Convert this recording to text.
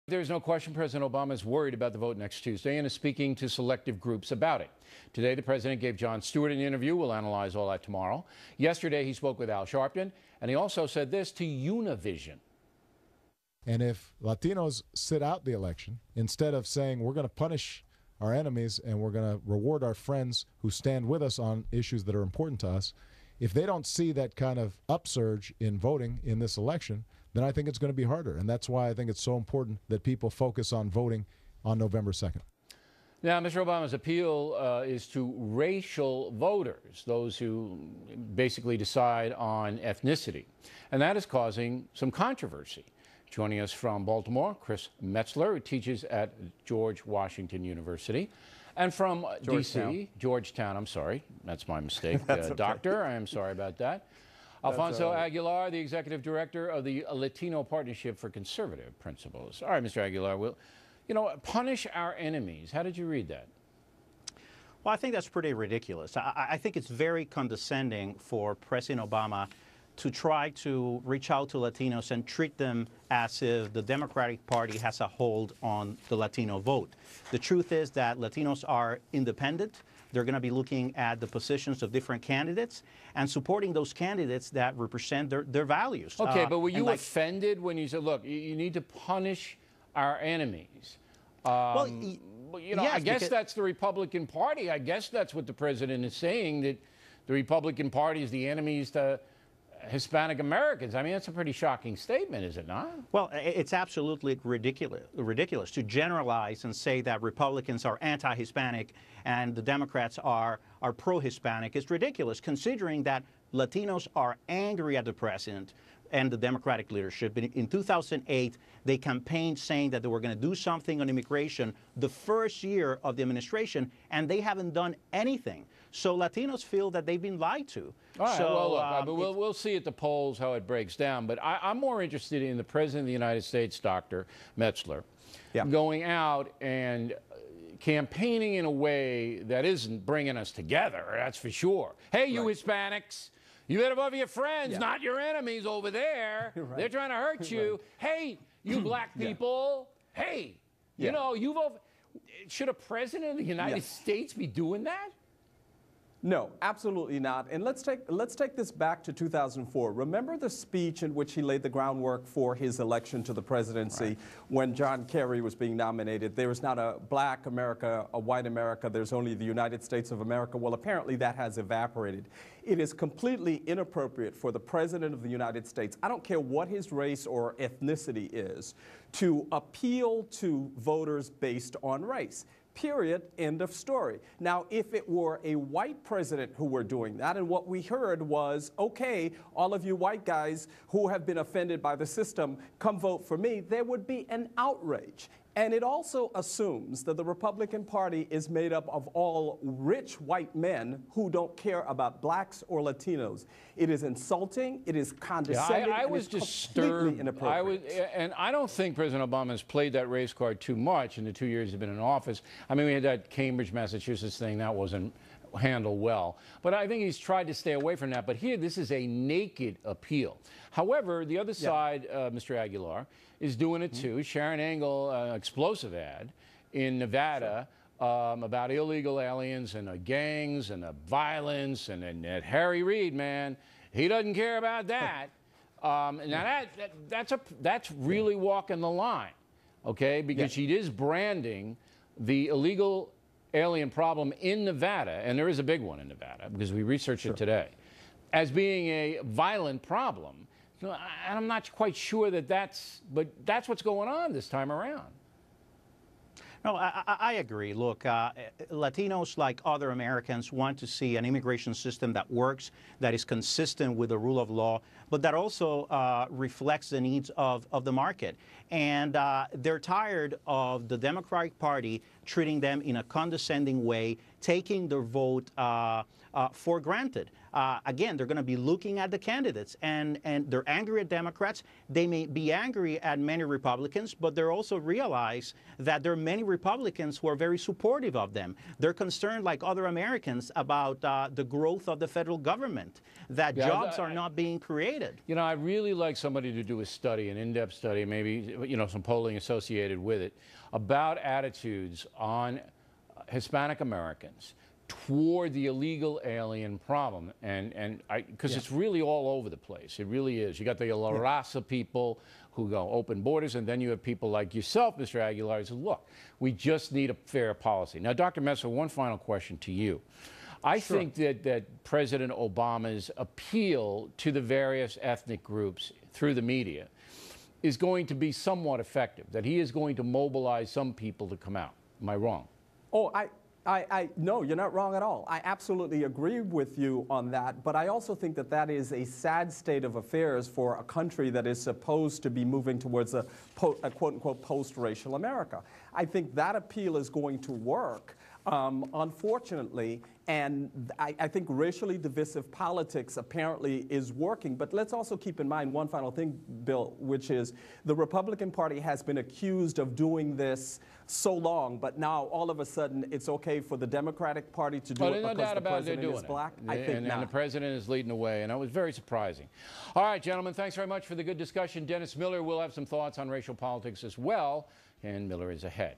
There's no question President Obama is worried about the vote next Tuesday and is speaking to selective groups about it. Today, the president gave Jon Stewart an interview. We'll analyze all that tomorrow. Yesterday, he spoke with Al Sharpton, and he also said this to Univision. And if Latinos sit out the election, instead of saying we're going to punish our enemies and we're going to reward our friends who stand with us on issues that are important to us, if they don't see that kind of upsurge in voting in this election, then I think it's going to be harder. And that's why I think it's so important that people focus on voting on November 2nd. Now, Mr. Obama's appeal is to racial voters, those who basically decide on ethnicity. And that is causing some controversy. Joining us from Baltimore, Chris Metzler, who teaches at George Washington University. And from D.C., Georgetown, I'm sorry, that's my mistake, okay. Doctor, I am sorry about that. Alfonso Aguilar, the executive director of the Latino Partnership for Conservative Principles. All right, Mr. Aguilar, we'll, punish our enemies. How did you read that? Well, I think that's pretty ridiculous. I think it's very condescending for President Obama to try to reach out to Latinos and treat them as if the Democratic Party has a hold on the Latino vote. The truth is that Latinos are independent. They're going to be looking at the positions of different candidates and supporting those candidates that represent their values. Okay, but were you offended when you said, look, you need to punish our enemies? Yes, I guess that's the Republican Party. I guess that's what the president is saying, that the Republican Party is the enemies to Hispanic Americans. I mean, that's a pretty shocking statement, is it not? Well, it's absolutely ridiculous to generalize and say that Republicans are anti-Hispanic and the Democrats are pro-Hispanic. It's ridiculous, considering that Latinos are angry at the president and the Democratic leadership. In 2008, they campaigned saying that they were going to do something on immigration the first year of the administration, and they haven't done anything. So Latinos feel that they've been lied to. All right, well, look, but we'll see at the polls how it breaks down. But I'm more interested in the President of the United States, Dr. Metzler, going out and campaigning in a way that isn't bringing us together, that's for sure. Hey, you Hispanics, you better love your friends, not your enemies over there. They're trying to hurt you. Hey, you black people, hey, you know, you vote. Should a president of the United States be doing that? No, absolutely not. And let's take this back to 2004. Remember the speech in which he laid the groundwork for his election to the presidency when John Kerry was being nominated? There is not a black America, a white America. There's only the United States of America. Well, apparently that has evaporated. It is completely inappropriate for the president of the United States, I don't care what his race or ethnicity is, to appeal to voters based on race. Period. End of story. Now, if it were a white president who were doing that, and what we heard was, okay, all of you white guys who have been offended by the system, come vote for me, there would be an outrage. And it also assumes that the Republican Party is made up of all rich white men who don't care about blacks or Latinos. It is insulting. It is condescending. I was disturbed. And I don't think President Obama has played that race card too much in the 2 years he's been in office. I mean, we had that Cambridge, Massachusetts thing. That wasn't handled well. But I think he's tried to stay away from that. But here, this is a naked appeal. However, the other side, Mr. Aguilar, is doing it too. Sharon Engel, explosive ad in Nevada about illegal aliens and the gangs and the violence and that Harry Reid, man, he doesn't care about that. Now that's really walking the line, okay? Because she is branding the illegal alien problem in Nevada, and there is a big one in Nevada because we researched it today, as being a violent problem. And I'm not quite sure that's what's going on this time around. No, I agree. Look, Latinos, like other Americans, want to see an immigration system that works, that is consistent with the rule of law, but that also reflects the needs of the market. And they're tired of the Democratic Party treating them in a condescending way, taking their vote for granted. Again, they're going to be looking at the candidates, and they're angry at Democrats. They may be angry at many Republicans, but they also realize that there are many Republicans who are very supportive of them. They're concerned, like other Americans, about the growth of the federal government, that jobs are not being created. related. You know, I'd really like somebody to do a study, an in-depth study, maybe, you know, some polling associated with it, about attitudes on Hispanic Americans toward the illegal alien problem, and because it's really all over the place. It really is. You got the La Raza people who go open borders, and then you have people like yourself, Mr. Aguilar, who say, look, we just need a fair policy. Now, Dr. Metzler, one final question to you. I think that President Obama's appeal to the various ethnic groups through the media is going to be somewhat effective, that he is going to mobilize some people to come out. Am I wrong? Oh, no, you're not wrong at all. I absolutely agree with you on that, but I also think that that is a sad state of affairs for a country that is supposed to be moving towards a quote-unquote post-racial America. I think that appeal is going to work, unfortunately, and I think racially divisive politics apparently is working. But let's also keep in mind one final thing, Bill, which is the Republican Party has been accused of doing this so long, but now all of a sudden it's okay for the Democratic Party to do it because the president is black? I think not. And the president is leading the way, and that was very surprising. All right, gentlemen, thanks very much for the good discussion. Dennis Miller will have some thoughts on racial politics as well, and Miller is ahead.